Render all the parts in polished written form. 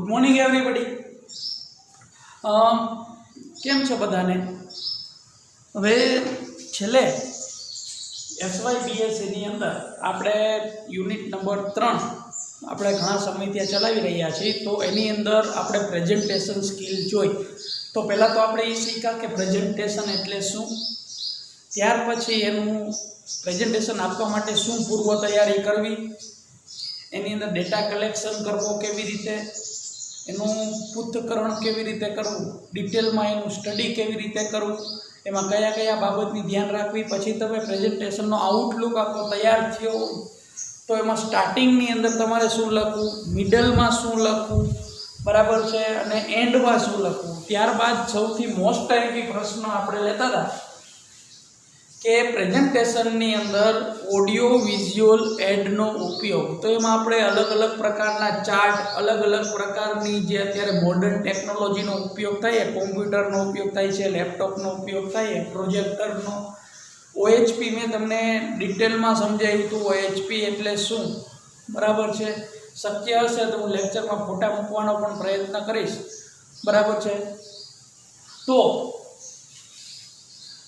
Morning everybody. કેમ છે બધાને? હવે છેલ્લે SYBSની અંદર આપણે યુનિટ નંબર 3 આપણે ઘણા સમયથી ચલાવી રહ્યા છીએ. તો એની અંદર આપણે પ્રેઝન્ટેશન સ્કિલ જોઈ. તો પહેલાં તો આપણે એ શીખ્યા કે પ્રેઝન્ટેશન એટલે શું, ત્યાર પછી એનું પ્રેઝન્ટેશન આપવા માટે શું પૂર્વ તૈયારી કરવી, એની અંદર ડેટા કલેક્શન કરવો કેવી રીતે, એનું પૃથ્થકરણ કેવી રીતે કરવું, ડિટેલમાં એનું સ્ટડી કેવી રીતે કરવું, એમાં કયા કયા બાબતની ધ્યાન રાખવી. પછી તમે પ્રેઝન્ટેશનનો આઉટલુક આખો તૈયાર થયો તો એમાં સ્ટાર્ટિંગની અંદર તમારે શું લખવું, મિડલમાં શું લખવું, બરાબર છે, અને એન્ડમાં શું લખવું. ત્યારબાદ સૌથી મોસ્ટ ટાઈમથી પ્રશ્ન આપણે લેતા હતા કે પ્રેઝન્ટેશનની અંદર ઓડિયો વિઝ્યુઅલ એડનો ઉપયોગ. તો એમાં આપણે અલગ અલગ પ્રકારના ચાર્ટ, અલગ અલગ પ્રકારની જે અત્યારે મોડર્ન ટેકનોલોજીનો ઉપયોગ થાય, કોમ્પ્યુટરનો ઉપયોગ થાય છે, લેપટોપનો ઉપયોગ થાય, પ્રોજેક્ટરનો. OHP મેં તમને ડિટેલમાં સમજાવ્યું હતું, OHP એટલે શું, બરાબર છે. શક્ય હશે તો હું લેક્ચરમાં ફોટા મૂકવાનો પણ પ્રયત્ન કરીશ, બરાબર છે. તો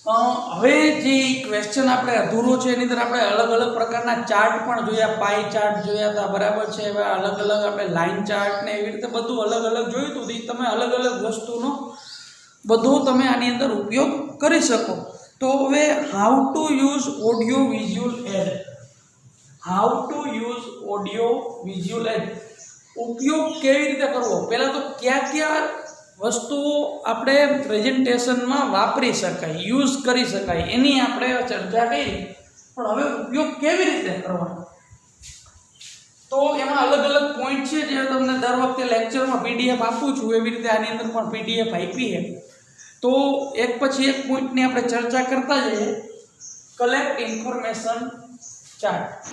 હવે જે ક્વેશ્ચન આપણે અધૂરો છે એની અંદર આપણે અલગ અલગ પ્રકારના ચાર્ટ પણ જોયા, પાઈ ચાર્ટ જોયા હતા, બરાબર છે. હવે અલગ અલગ આપણે લાઇન ચાર્ટ ને એવી રીતે બધું અલગ અલગ જોયું હતું. તમે અલગ અલગ વસ્તુનો બધો તમે આની અંદર ઉપયોગ કરી શકો. તો હવે how to use audio visual aid, how to use audio visual aid, ઉપયોગ કેવી રીતે કરવો. પહેલાં તો કયા વસ્તુઓ આપણે પ્રેઝન્ટેશનમાં વાપરી શકાય, યુઝ કરી શકાય, એની આપણે ચર્ચા કરી. પણ હવે ઉપયોગ કેવી રીતે કરવાનો, તો એમાં અલગ અલગ પોઈન્ટ છે જે તમને દર વખતે લેક્ચરમાં PDF આપું છું, એવી રીતે આની અંદર પણ PDF આપી છે. તો એક પછી એક પોઈન્ટની આપણે ચર્ચા કરતા જઈએ. Collect information chart.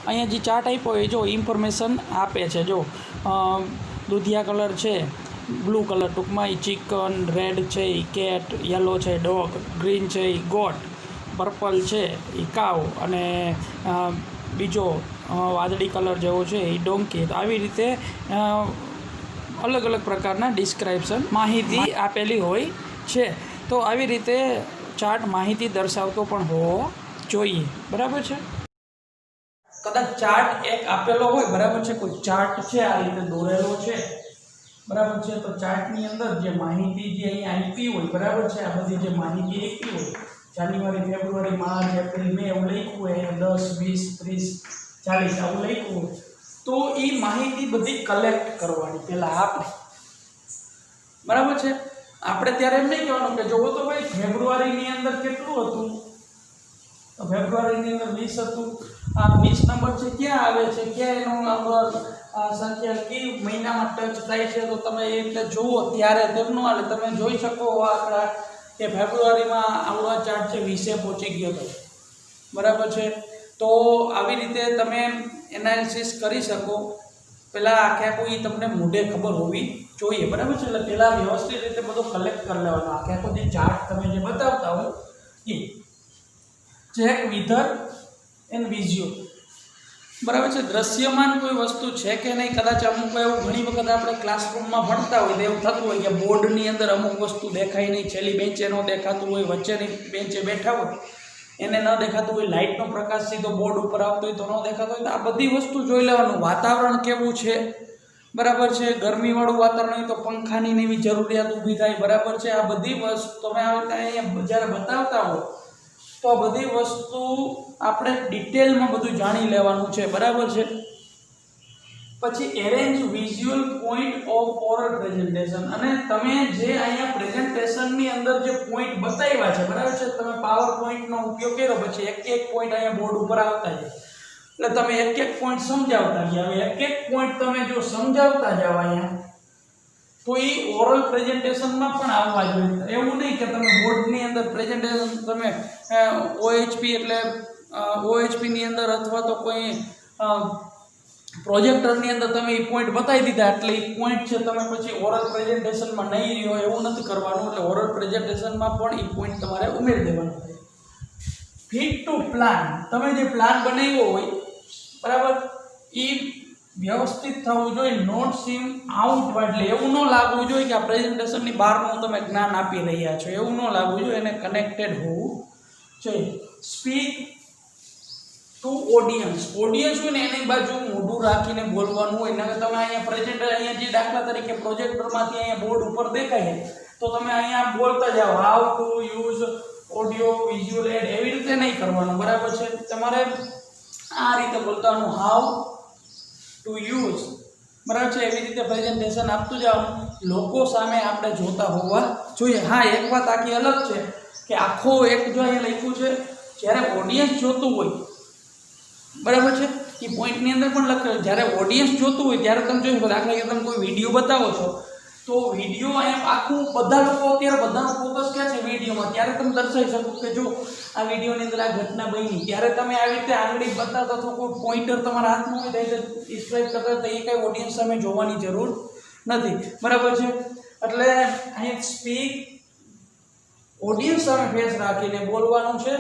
અહીંયા જે ચાર્ટ આપ્યો એ જો ઇન્ફોર્મેશન આપે છે. જો દૂધિયા કલર છે, બ્લુ કલર, ટૂંકમાં એ ચિકન, રેડ છે એ કેટ, યલો છે ડોગ, ગ્રીન છે એ ગોટ, પર્પલ છે એ કાવ, અને બીજો વાદળી કલર જેવો છે એ ડોંકી. તો આવી રીતે અલગ અલગ પ્રકારના ડિસ્ક્રાઇપ્શન માહિતી આપેલી હોય છે. તો આવી રીતે ચાર્ટ માહિતી દર્શાવતો પણ હોવો જોઈએ, બરાબર છે. કદાચ ચાર્ટ એક આપેલો હોય, બરાબર છે, કોઈ ચાર્ટ છે આ રીતે દોરેલો છે, બરાબર છે. તો ચાર્ટની અંદર જે માહિતી જે અહીંયા આપી હોય, બરાબર છે, આ બધી જે માહિતી આપી હોય, જાન્યુઆરી, ફેબ્રુઆરી, માર્ચ, એપ્રિલ, મે એવું લખ્યું હોય, 10, 20, 30, 40 આવું લખ્યું હોય, તો એ માહિતી બધી કલેક્ટ કરવાની પહેલાં આપણે, બરાબર છે. આપણે ત્યારે એમ નહીં કહેવાનું કે જોવો તો ભાઈ ફેબ્રુઆરીની અંદર કેટલું હતું, તો ફેબ્રુઆરીની અંદર 20 હતું. આ 20 નંબર છે ક્યાં આવે છે, ક્યાં એનો નંબર સંખ્યા કઈ મહિનામાં ટચ થાય છે, તો તમે એ રીતે જુઓ ત્યારે તેમનું હાલે તમે જોઈ શકો આંકડા કે ફેબ્રુઆરીમાં આવડો ચાર્ટ છે 20 પહોંચી ગયો હતો, બરાબર છે. તો આવી રીતે તમે એનાલિસિસ કરી શકો. પહેલાં આખે કોઈ તમને મોઢે ખબર હોવી જોઈએ, બરાબર છે. એટલે પહેલાં વ્યવસ્થિત રીતે બધો કલેક્ટ કરી લેવાનો. આખે કોઈ જે ચાર્ટ તમે જે બતાવતા હો એ ચેક વિધર એન્ડ વિઝ્યુઅલ, બરાબર છે. દ્રશ્યમાન કોઈ વસ્તુ છે કે નહીં. કદાચ અમુક એવું ઘણી વખત આપણે ક્લાસરૂમમાં ભણતા હોય તો એવું થતું હોય કે બોર્ડની અંદર અમુક વસ્તુ દેખાય નહીં, છેલ્લી બેન્ચે ન દેખાતું હોય, વચ્ચેની બેન્ચે બેઠા હોય એને ન દેખાતું હોય, લાઇટનો પ્રકાશ સીધો બોર્ડ ઉપર આવતો હોય તો ન દેખાતો હોય. તો આ બધી વસ્તુ જોઈ લેવાનું. વાતાવરણ કેવું છે, બરાબર છે. ગરમીવાળું વાતાવરણ હોય તો પંખાની એવી જરૂરિયાત ઊભી થાય, બરાબર છે. આ બધી વસ્તુ તમે અહીંયા જ્યારે બતાવતા હો તો આ બધી વસ્તુ આપણે ડિટેલમાં બધું જાણી લેવાનું છે, બરાબર છે. પછી arrange visual point of oral presentation. અને તમે જે અહીંયા પ્રેઝન્ટેશનની અંદર જે પોઈન્ટ બતાવ્યા છે, બરાબર છે, તમે પાવર પોઈન્ટનો ઉપયોગ કર્યો, પછી એક એક પોઈન્ટ અહીંયા બોર્ડ ઉપર આવતા જાય એટલે તમે એક એક પોઈન્ટ સમજાવતા ગયા. હવે એક એક પોઈન્ટ તમે જો સમજાવતા જાવ અહીંયા તો એ ઓરલ પ્રેઝન્ટેશનમાં પણ આવવા જોઈએ. એવું નહીં કે તમે બોર્ડની અંદર પ્રેઝન્ટેશન તમે OHP એટલે OHPની અંદર અથવા તો કોઈ પ્રોજેક્ટરની અંદર તમે એ પોઈન્ટ બતાવી દીધા એટલે એ પોઈન્ટ છે તમે પછી ઓરલ પ્રેઝન્ટેશનમાં નહીં રહ્યો, એવું નથી કરવાનું. એટલે ઓરલ પ્રેઝન્ટેશનમાં પણ એ પોઈન્ટ તમારે ઉમેરી દેવાનો છે. Fit two plan. તમે જે પ્લાન બનાવ્યો હોય, બરાબર, એ વ્યવસ્થિત થવું જોઈએ, નોટ સીમ આઉટ. એટલે એવું ન લાગવું જોઈએ કે આ પ્રેઝન્ટેશનની બહારનું તમે જ્ઞાન આપી રહ્યા છો, એવું ન લાગવું જોઈએ. એને કનેક્ટેડ હોવું જોઈએ. Speak to audience. ઓડિયન્સ હોય ને એની બાજુ મોઢું રાખીને બોલવાનું હોય. નકર તમે અહીંયા પ્રેઝન્ટર અહીંયા જે દાખલા તરીકે પ્રોજેક્ટરમાંથી અહીંયા બોર્ડ ઉપર દેખાય તો તમે અહીંયા બોલતા જાઓ how to use audio visual aid, એવી રીતે નહીં કરવાનું, બરાબર છે. તમારે આ રીતે બોલવાનું હાઉ ટુ યુઝ, બરાબર છે. એવી રીતે પ્રેઝન્ટેશન આપતું જાઓ. લોકો સામે આપણે જોતા હોવા જોઈએ. હા, એક વાત આખી અલગ છે કે આખો એક જો અહીંયા લખ્યું છે, જ્યારે ઓડિયન્સ જોતું હોય, બરાબર છે, એ પોઈન્ટની અંદર પણ લખેલું જ્યારે ઓડિયન્સ જોતું હોય ત્યારે તમે જોઈ શકો. દાખલા કે તમે કોઈ વિડીયો બતાવો છો તો વિડીયો અહીંયા આખું બધા લોકો અત્યારે બધાનો ફોકસ ક્યાં છે વિડીયોમાં, ત્યારે તમે દર્શાવી શકો કે જો આ વિડીયોની અંદર આ ઘટના બની. ત્યારે તમે આવી રીતે આંગળી બતાવતા તો કોઈ પોઈન્ટર તમારા હાથમાં હોય તો ડિસ્ક્રાઇબ કરતા તો એ કાંઈ ઓડિયન્સ સામે જોવાની જરૂર નથી, બરાબર છે. એટલે અહીંયા સ્પીક ઓડિયન્સ સામે ફેસ રાખીને બોલવાનું છે,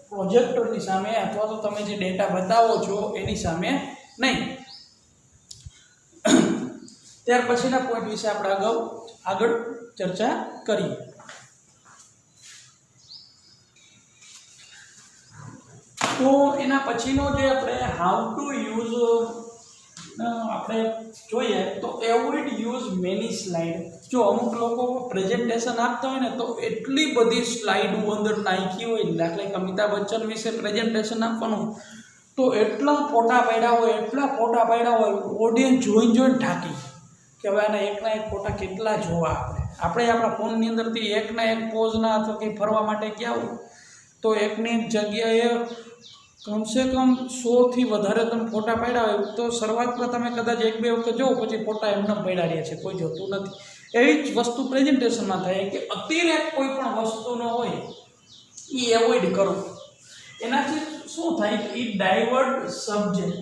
પ્રોજેક્ટરની સામે અથવા તો તમે જે ડેટા બતાવો છો એની સામે નહીં. ત્યાર પછીના પોઈન્ટ વિશે આપણે આગળ ચર્ચા કરીએ. તો એના પછીનો જે આપણે હાઉ ટુ યુઝ આપણે જોઈએ તો એવોઇડ યુઝ મેની સ્લાઇડ. જો અમુક લોકો પ્રેઝન્ટેશન આપતા હોય ને તો એટલી બધી સ્લાઇડો અંદર નાખી હોય, દાખલા કે અમિતાભ બચ્ચન વિશે પ્રેઝન્ટેશન આપવાનું તો એટલા ફોટા પાડ્યા હોય, ઓડિયન્સ જોઈને ઢાંકી કે હવે આના એકના એક ફોટા કેટલા જોવા. આપણે આપણા ફોનની અંદરથી એકના એક પોઝના અથવા કંઈ ફરવા માટે ગયા હોય તો એકની એક જગ્યાએ કમસે કમ 100થી વધારે તમે ફોટા પાડ્યા હોય તો શરૂઆતમાં તમે કદાચ 1-2 વખત જોવો, પછી ફોટા એમને પડ્યા રહ્યા છે, કોઈ જોતું નથી. એવી જ વસ્તુ પ્રેઝન્ટેશનમાં થાય કે અતિરેક કોઈ પણ વસ્તુનો હોય એ એવોઇડ કરો. એનાથી શું થાય કે એ ડાયવર્ટ સબ્જેક્ટ,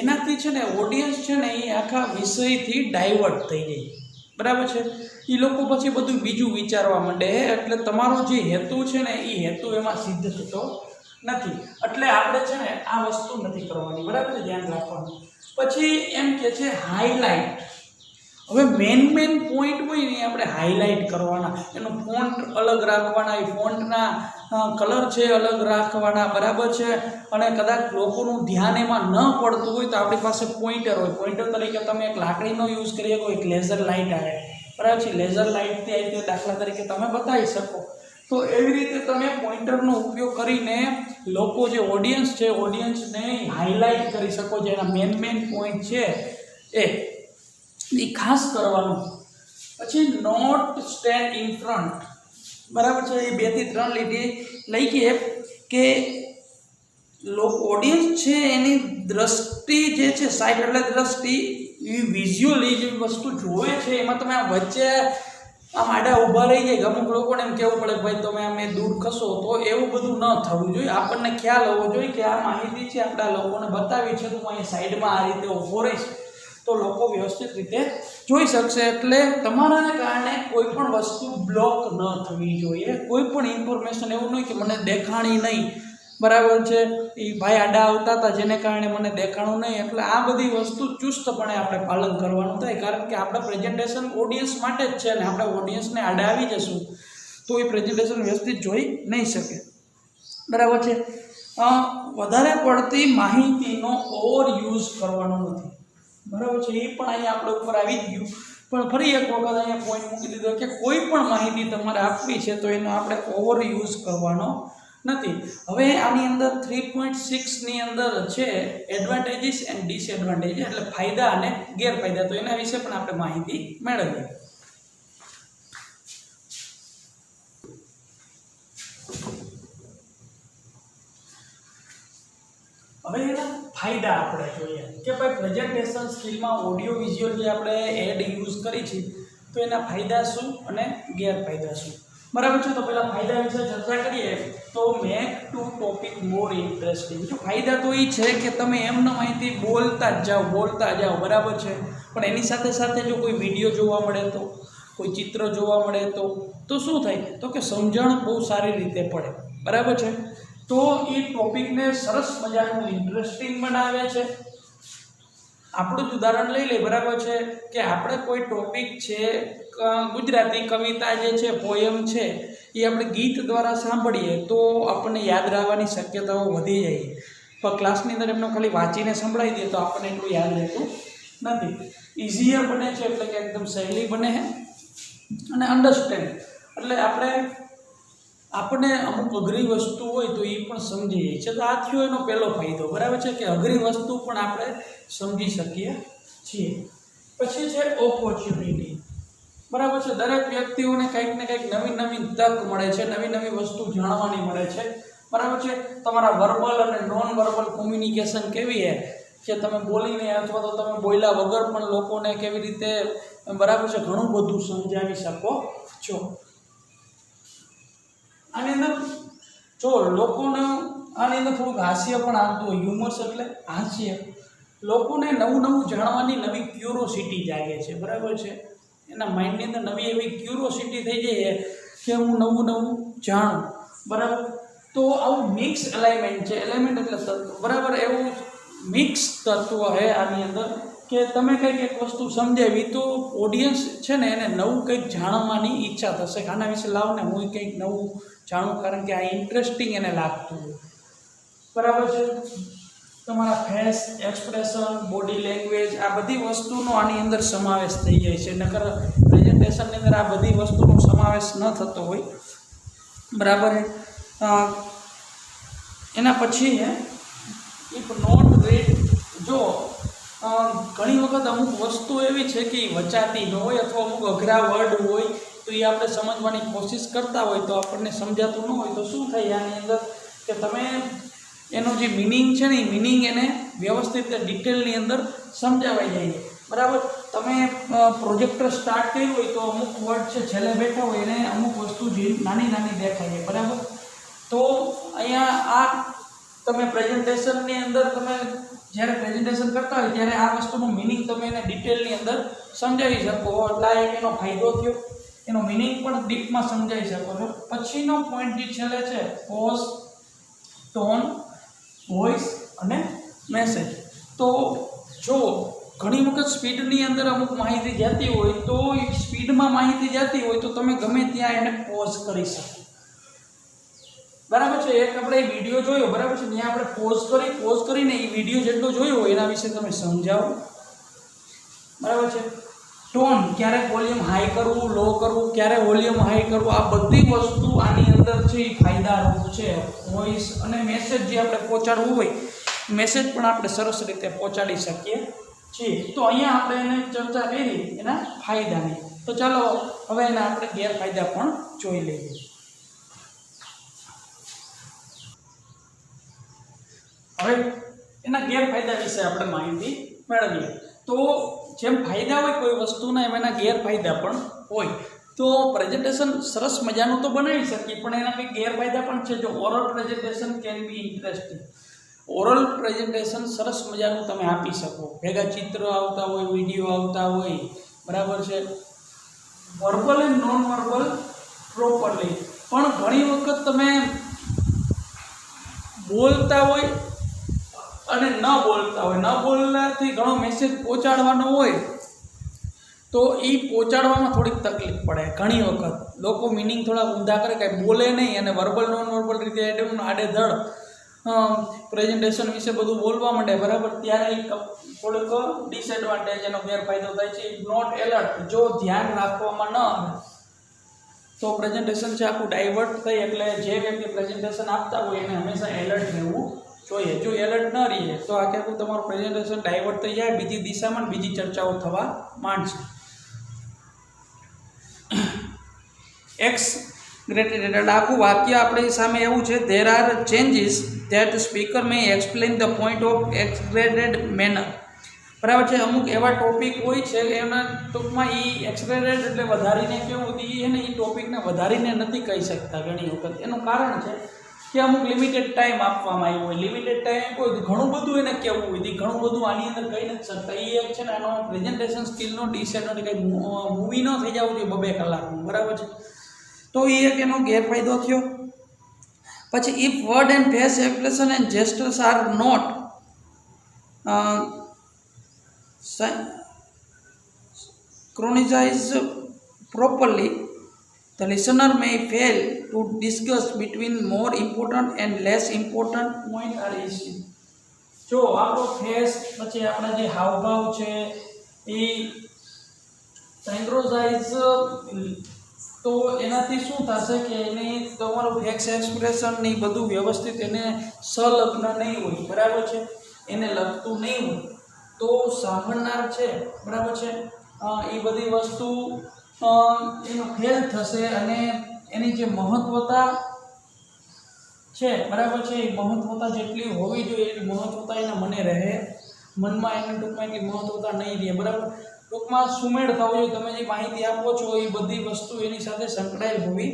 એનાથી છે ને ઓડિયન્સ છે ને એ આખા વિષયથી ડાયવર્ટ થઈ જાય, બરાબર છે. એ લોકો પછી બધું બીજું વિચારવા માંડે, એટલે તમારો જે હેતુ છે ને એ હેતુ એમાં સિદ્ધ થતો નથી. એટલે આપણે છે ને આ વસ્તુ નથી કરવાની, બરાબર છે, ધ્યાન રાખવાનું. પછી એમ કે છે હાઇલાઇટ. હવે મેન પોઈન્ટ હોય ને આપણે હાઇલાઇટ કરવાના, એનું ફોન્ટ અલગ રાખવાના, એ ફોન્ટના કલર છે અલગ રાખવાના, બરાબર છે. અને કદાચ લોકોનું ધ્યાન એમાં ન પડતું હોય તો આપણી પાસે પોઈન્ટર હોય. પોઈન્ટર તરીકે તમે એક લાકડીનો યુઝ કરી શકો, એક લેઝર લાઇટ આવે, બરાબર છે. લેઝર લાઇટથી આવી રીતે દાખલા તરીકે તમે બતાવી શકો. તો એવી રીતે તમે પોઈન્ટરનો ઉપયોગ કરીને લોકો જે ઓડિયન્સ છે ઓડિયન્સને હાઇલાઇટ કરી શકો. જેના મેન પોઈન્ટ છે એ ખાસ કરવાનું. પછી નોટ સ્ટેન્ડ ઇન ફ્રન્ટ, બરાબર છે. એ 2 થી 3 લીટી લઈએ કે લોકો ઓડિયન્સ છે એની દ્રષ્ટિ જે છે સાઈડ એટલે દ્રષ્ટિ એ વિઝ્યુઅલી જે વસ્તુ જોવે છે એમાં તમે આ વચ્ચે આમ આડા ઊભા રહી જાય. અમુક લોકોને એમ કહેવું પડે કે ભાઈ તમે આમ દૂર ખસો, તો એવું બધું ન થવું જોઈએ. આપણને ખ્યાલ હોવો જોઈએ કે આ માહિતી છે આપણે આ લોકોને બતાવી છે, તો હું અહીંયા સાઈડમાં આ રીતે ઊભો રહીશ તો લોકો વ્યવસ્થિત રીતે જોઈ શકશે. એટલે તમારાને કારણે કોઈ પણ વસ્તુ બ્લોક ન થવી જોઈએ. કોઈ પણ ઇન્ફોર્મેશન એવું નહીં કે મને દેખાણી નહીં, બરાબર છે, એ ભાઈ આડા આવતા હતા જેને કારણે મને દેખાણું નહીં. એટલે આ બધી વસ્તુ ચુસ્તપણે આપણે પાલન કરવાનું થાય, કારણ કે આપણે પ્રેઝન્ટેશન ઓડિયન્સ માટે જ છે. અને આપણે ઓડિયન્સને આડા આવી જશું તો એ પ્રેઝન્ટેશન વ્યવસ્થિત જોઈ નહીં શકે, બરાબર છે. વધારે પડતી માહિતીનો ઓવર યુઝ કરવાનો નથી, બરાબર છે. એ પણ અહીંયા આપણે ઉપર આવી જ ગયું, પણ ફરી એક વખત અહીંયા પોઈન્ટ મૂકી દીધો કે કોઈ પણ માહિતી તમારે આપવી છે તો એનો આપણે ઓવર યુઝ કરવાનો નથી. હવે આની અંદર 3.6 ની અંદર છે એડવાન્ટેજીસ એન્ડ ડિસએડવાન્ટેજ, એટલે ફાયદા અને ગેરફાયદા. તો એના વિશે પણ આપણે માહિતી મેળવીએ. હવે એના ફાયદા આપણે જોઈએ કે ભાઈ પ્રેઝન્ટેશન સ્કિલમાં ઓડિયો વિઝ્યુઅલ જે આપણે એડ યુઝ કરી છે તો એના ફાયદા શું અને ગેરફાયદા શું, બરાબર છે. તો પહેલાં ફાયદા વિશે ચર્ચા કરીએ તો make to topic more interesting. જો ફાયદા તો એ છે કે તમે એમનો માહિતી બોલતા જ જાઓ, બરાબર છે. પણ એની સાથે સાથે જો કોઈ વિડીયો જોવા મળે તો, કોઈ ચિત્ર જોવા મળે તો શું થાય તો કે સમજણ બહુ સારી રીતે પડે, બરાબર છે. તો એ ટોપિકને સરસ મજાનું ઇન્ટરેસ્ટિંગ બનાવે છે. આપણું જ ઉદાહરણ લઈ લે, બરાબર છે, કે આપણે કોઈ ટોપિક છે, ગુજરાતી કવિતા જે છે, પોયમ છે, એ આપણે ગીત દ્વારા સાંભળીએ તો આપણને યાદ રહેવાની શક્યતાઓ વધી જાય. પણ ક્લાસની અંદર એમનો ખાલી વાંચીને સંભળાવી દઈએ તો આપણને એટલું યાદ રહેતું નથી. ઇઝીયર બને છે એટલે કે એકદમ સહેલી બને છે અને અન્ડરસ્ટેન્ડ એટલે આપણને અમુક અઘરી વસ્તુ હોય તો એ પણ સમજી જાય છે. તો આ થયો એનો પહેલો ફાયદો, બરાબર છે, કે અઘરી વસ્તુ પણ આપણે સમજી શકીએ છીએ. પછી છે ઓપોર્ચ્યુનિટી, બરાબર છે. દરેક વ્યક્તિઓને કંઈક ને કંઈક નવી નવી તક મળે છે, નવી નવી વસ્તુ જાણવાની મળે છે, બરાબર છે. તમારા વર્બલ અને નોન વર્બલ કોમ્યુનિકેશન કેવી છે કે તમે બોલીને અથવા તો તમે બોલ્યા વગર પણ લોકોને કેવી રીતે, બરાબર છે, ઘણું બધું સમજાવી શકો છો. આની અંદર જો લોકોને આની અંદર થોડુંક હાસ્ય પણ આવતું હોય, હ્યુમર્સ એટલે હાસ્ય. લોકોને નવું નવું જાણવાની નવી ક્યુરોસિટી જાગે છે, બરાબર છે. એના માઇન્ડની અંદર નવી એવી ક્યુરોસિટી થઈ જાય કે હું નવું નવું જાણું, બરાબર. તો આવું મિક્સ એલાઇમેન્ટ છે, એલિમેન્ટ એટલે તત્વ, બરાબર. એવું મિક્સ તત્વ છે આની અંદર કે તમે કંઈક એક વસ્તુ સમજાવી તો ઓડિયન્સ છે ને એને નવું કંઈક જાણવાની ઈચ્છા થશે, આના વિશે લાવ ને હું કંઈક નવું જાણું, કારણ કે આ ઇન્ટરેસ્ટિંગ એને લાગતું હોય, બરાબર છે. તમારા ફેસ એક્સપ્રેશન, બોડી લેંગ્વેજ, આ બધી વસ્તુનો આની અંદર સમાવેશ થઈ જાય છે. નકર પ્રેઝન્ટેશનની અંદર આ બધી વસ્તુનો સમાવેશ ન થતો હોય, બરાબર. એના પછી ઇફ નોટ રીડ, જો ઘણી વખત અમુક વસ્તુ એવી છે કે એ વચાતી ન હોય અથવા અમુક અઘરા વર્ડ હોય તો એ આપણે સમજવાની કોશિશ કરતા હોય તો આપણને સમજાતું ન હોય તો શું થાય આની અંદર કે તમે એનો જે મિનિંગ છે ને એ મિનિંગ એને વ્યવસ્થિત ડિટેલની અંદર સમજાવાઈ જાય, બરાબર. તમે પ્રોજેક્ટર સ્ટાર્ટ કર્યું હોય તો અમુક વર્ડ છે છેલ્લે બેઠા હોય એને અમુક વસ્તુ જે નાની નાની દેખાય છે, બરાબર. તો અહીંયા આ તમે પ્રેઝન્ટેશનની અંદર તમે જ્યારે પ્રેઝન્ટેશન કરતા હોય ત્યારે આ વસ્તુનું મિનિંગ તમે એને ડિટેલની અંદર સમજાવી શકો, એટલે આ એક એનો ફાયદો થયો. એનો મિનિંગ પણ ડીપમાં સમજાવી શકો છો. પછીનો પોઈન્ટ જે છેલ્લે છે પોઝ, ટોન, વોઇસ અને મેસેજ. તો જો ઘણી વખત સ્પીડની અંદર અમુક માહિતી જતી હોય તો સ્પીડમાં માહિતી જતી હોય તો તમે ગમે ત્યાં એને પોઝ કરી શકો, બરાબર છે. એક આપણે વિડીયો જોયો, બરાબર છે, ત્યાં આપણે પોઝ કરીને એ વિડીયો જેટલો જોયો હોય એના વિશે તમે સમજાવો, બરાબર છે. ટોન, ક્યારે વોલ્યુમ હાઈ કરવું, લો કરવું, ક્યારે વોલ્યુમ હાઈ કરવું, આ બધી વસ્તુ આની અંદર છે એ ફાયદારૂપ છે. વોઇસ અને મેસેજ જે આપણે પહોંચાડવું હોય, મેસેજ પણ આપણે સરસ રીતે પહોંચાડી શકીએ છીએ. તો અહીંયા આપણે એને ચર્ચા કરી એના ફાયદાની. તો ચાલો હવે એના આપણે ગેરફાયદા પણ જોઈ લઈએ. હવે એના ગેરફાયદા વિશે આપણે માહિતી મેળવીએ. તો જેમ ફાયદા હોય કોઈ વસ્તુના એમ એના ગેરફાયદા પણ હોય. તો પ્રેઝન્ટેશન સરસ મજાનું તો બનાવી શકીએ પણ એના કંઈક ગેરફાયદા પણ છે. જો oral presentation can be interesting, oral presentation સરસ મજાનું તમે આપી શકો, ભેગા ચિત્ર આવતા હોય, વિડીયો આવતા હોય, બરાબર છે. Verbal and non verbal properly, પણ ઘણી વખત તમે બોલતા હોય અને ન બોલતા હોય, ન બોલવાથી ઘણો મેસેજ પહોંચાડવાનો હોય તો એ પહોંચાડવામાં થોડીક તકલીફ પડે. ઘણી વખત લોકો મિનિંગ થોડા ઊંધા કરે, કાંઈ બોલે નહીં અને વર્બલ નોન વર્બલ રીતે આડેધડ પ્રેઝન્ટેશન વિશે બધું બોલવા માંડે, બરાબર. ત્યારે થોડુંક ડિસએડવાન્ટેજ, એનો ગેરફાયદો થાય છે. નોટ એલર્ટ, જો ધ્યાન રાખવામાં ન આવે તો પ્રેઝન્ટેશન છે આખું ડાયવર્ટ થઈ, એટલે જે વ્યક્તિ પ્રેઝન્ટેશન આપતા હોય એને હંમેશા એલર્ટ રહેવું જોઈએ. જો એલર્ટ ન રહીએ તો આખું તમારું પ્રેઝન્ટેશન ડાયવર્ટ થઈ જાય, બીજી દિશામાં બીજી ચર્ચાઓ થવા માંડશે. એક્સગ્રેટેડ, આખું વાક્ય આપણી સામે એવું છે, there are changes that speaker may explain the point of exaggerated manner, બરાબર છે. અમુક એવા ટોપિક હોય છે એના ટૂંકમાં એ એક્સગ્રેટેડ એટલે વધારીને કેવું એને એ ટોપિકને વધારીને નથી કહી શકતા ઘણી વખત. એનું કારણ છે કે અમુક લિમિટેડ ટાઈમ આપવામાં આવ્યો હોય, લિમિટેડ ટાઈમ કોઈ ઘણું બધું એને કહેવું હોય, ઘણું બધું આની અંદર કહી નથી શકતા. એ એક છે ને એનો પ્રેઝન્ટેશન સ્કિલનો ડિસએડવાન્ટેજ, કંઈ મૂવી ન થઈ જવું જોઈએ 2 કલાકનું, બરાબર છે. તો એ એક એનો ગેરફાયદો થયો. પછી if word and face expression and gestures are not synchronized properly, the listener may fail to discuss between more important and less important point are easy. જો આપણો ફેસ પછી આપણા જે હાવભાવ છે એ સિન્ક્રોનાઇઝ તો એનાથી શું થશે કે એને તમારું ફેસ એક્સપ્રેશન ને બધું વ્યવસ્થિત એને સંલગ્ન નહીં હોય, બરાબર છે, એને લગતું નહીં હોય, તો સાંભળનાર છે, બરાબર છે, એ બધી વસ્તુ એનું ફેલ થશે અને એની જે મહત્વતા છે, બરાબર છે, એ મહત્વતા જેટલી હોવી જોઈએ એટલી મહત્વતા એના મનમાં એને ટૂંકમાં એટલી મહત્વતા નહીં રહે, બરાબર. ટૂંકમાં સુમેળ થવો જોઈએ, તમે જે માહિતી આપો છો એ બધી વસ્તુ એની સાથે સંકળાયેલ હોવી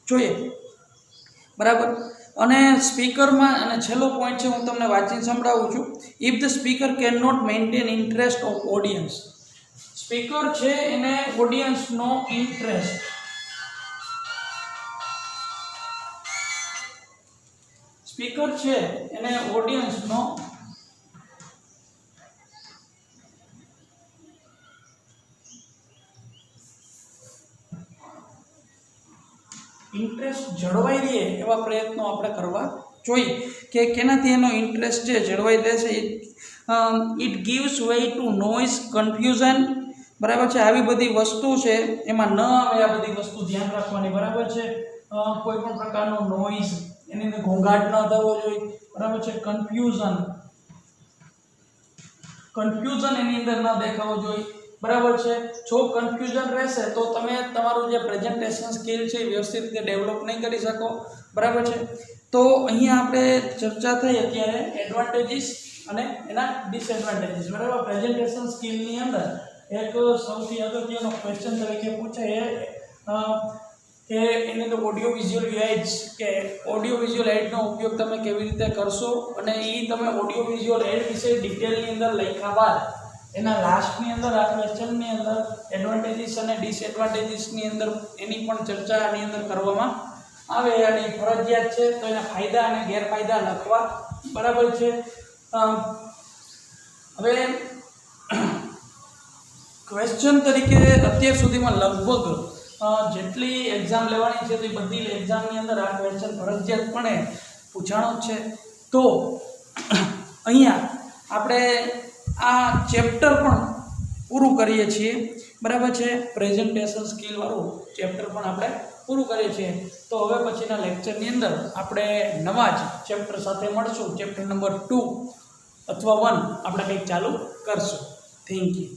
જોઈએ, બરાબર. અને સ્પીકરમાં અને છેલ્લો પોઈન્ટ છે, હું તમને વાંચીને સંભળાવું છું. If the speaker can not maintain interest of audience, speaker છે એને ઓડિયન્સનો ઇન્ટરેસ્ટ સ્પીકર છે એને ઓડિયન્સનો ઇન્ટરેસ્ટ જળવાઈ રહે એવા પ્રયત્નો આપણે કરવા જોઈએ કે કેનાથી એનો ઇન્ટરેસ્ટ જે જળવાઈ રહેશે. It gives way to noise, confusion, બરાબર છે, આવી બધી વસ્તુ છે એમાં ન આવે, આ બધી વસ્તુ ધ્યાન રાખવાની, બરાબર છે. કોઈ પણ પ્રકારનો નોઇઝ, એની અંદર ઘોંઘાટ ન થવો જોઈએ, બરાબર છે. કન્ફ્યુઝન એની અંદર ન દેખાવો જોઈએ, બરાબર છે. જો કન્ફ્યુઝન રહેશે તો તમે તમારું જે પ્રેઝન્ટેશન સ્કિલ છે એ વ્યવસ્થિત રીતે ડેવલપ નહીં કરી શકો, બરાબર છે. તો અહીંયા આપણે ચર્ચા થઈ અત્યારે એડવાન્ટેજીસ અને એના ડિસએડવાન્ટેજીસ, બરાબર. પ્રેઝન્ટેશન સ્કિલની અંદર એક સૌથી અગત્યનો ક્વેશ્ચન તરીકે પૂછાય કે એની અંદર ઓડિયો વિઝ્યુઅલ એડ્સ, કે ઓડિયો વિઝ્યુઅલ એડનો ઉપયોગ તમે કેવી રીતે કરશો, અને એ તમે ઓડિયો વિઝ્યુઅલ એડ વિશે ડિટેલની અંદર લખ્યા બાદ એના લાસ્ટની અંદર આ ક્વેશ્ચનની અંદર એડવાન્ટેજીસ અને ડિસએડવાન્ટેજીસની અંદર એની પણ ચર્ચા આની અંદર કરવામાં આવે અને ફરજિયાત છે. તો એના ફાયદા અને ગેરફાયદા લખવા, બરાબર છે. હવે ક્વેશ્ચન તરીકે અત્યાર સુધીમાં લગભગ જેટલી એક્ઝામ લેવાની છે તો એ બધી એક્ઝામની અંદર આ ક્વેશ્ચન ફરજિયાતપણે પૂછાણો જ છે. તો અહીંયા આપણે આ ચેપ્ટર પણ પૂરું કરીએ છીએ, બરાબર છે. પ્રેઝન્ટેશન સ્કિલવાળું ચેપ્ટર પણ આપણે પૂરું કરીએ છીએ. તો હવે પછીના લેક્ચરની અંદર આપણે નવા જ ચેપ્ટર સાથે મળશું. ચેપ્ટર નંબર 2 અથવા 1 આપણે કંઈક ચાલુ કરશું. Thank you.